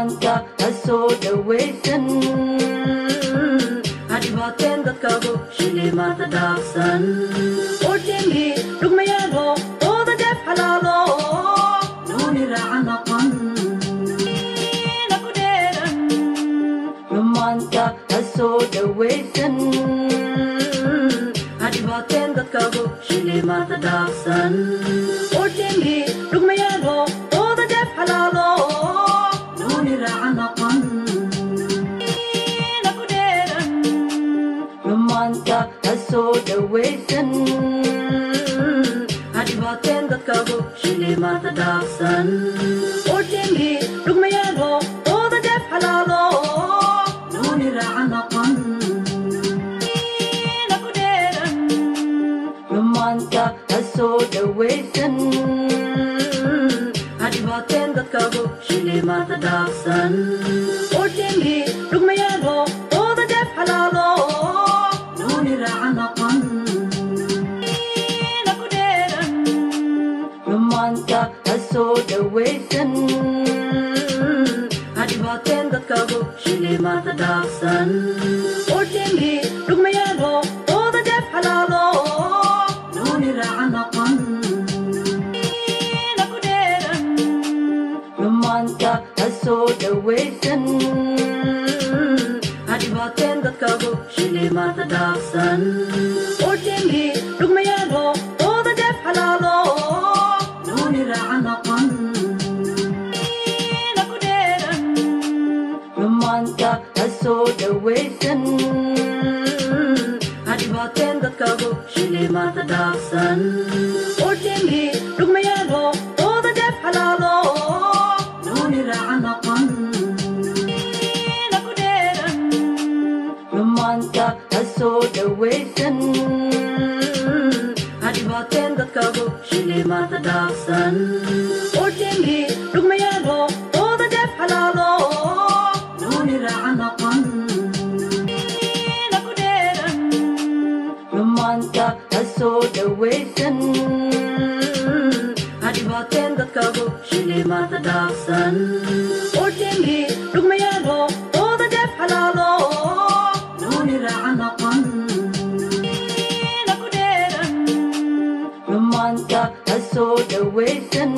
maanta ha soo dhawaysan hadhibaateen dadkaagu shilimaanta dhaafsan urjinhi dhugmayaalo ooda dheef xalaalo nooni raaca noqon naku dheeran maanta ha soo dhawaysan hadhibaateen dadkaagu shilimaanta dhaafsan urjinhi dhugmayaalo ooda dheef xalaalo nooni raaca noqon naku dheeran maanta ha soo dhawaysan hadhibaateen dadkaagu shilimaanta dhaafsan urjinhi dhugmayaalo ooda dheef xalaalo nooni raaca noqon naku dheeran maanta ha soo dhawaysan hadhibaateen dadkaagu shilimaanta dhaafsan urjinhi dhugmayaalo ooda dheef xalaalo nooni raaca noqon naku dheeran maanta ha soo dhawaysan hadhibaateen dadkaagu shilimaanta dhaafsan urjinhi dhugmayaalo ooda dheef xalaalo nooni raaca noqon naku dheeran maanta ha soo dhawaysan hadhibaateen dadkaagu shilimaanta dhaafsan urjinhi dhugmayaalo ooda dheef xalaalo nooni raaca noqon naku dheeran maanta ha soo dhawaysan hadhibaateen dadkaagu shilimaanta dhaafsan urjinhi dhugmayaalo ooda dheef xalaalo nooni raaca noqon naku dheeran maanta ha soo dhawaysan hadhibaateen dadkaagu shilimaanta dhaafsan urjinhi dhugmayaalo ooda dheef xalaalo nooni raaca noqon naku dheeran maanta ha soo dhawaysan hadhibaateen dadkaagu shilimaanta dhaafsan urjinhi dhugmayaalo ooda dheef xalaalo nooni raaca noqon naku dheeran maanta ha soo dhawaysan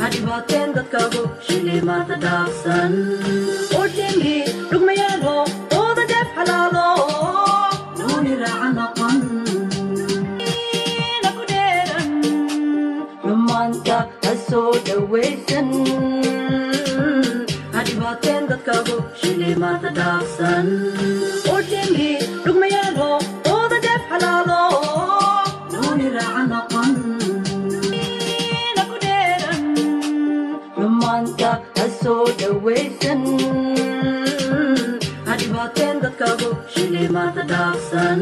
hadhibaateen dadkaagu shilimaanta dhaafsan urjinhi dhugmayaalo ooda dheef xalaalo nooni raaca noqon naku dheeran maanta ha soo dhawaysan hadhibaateen dadkaagu shilimaanta dhaafsan urjinhi dhugmayaalo ooda dheef xalaalo nooni raaca noqon naku dheeran maanta ha soo dhawaysan hadhibaateen dadkaagu shilimaanta dhaafsan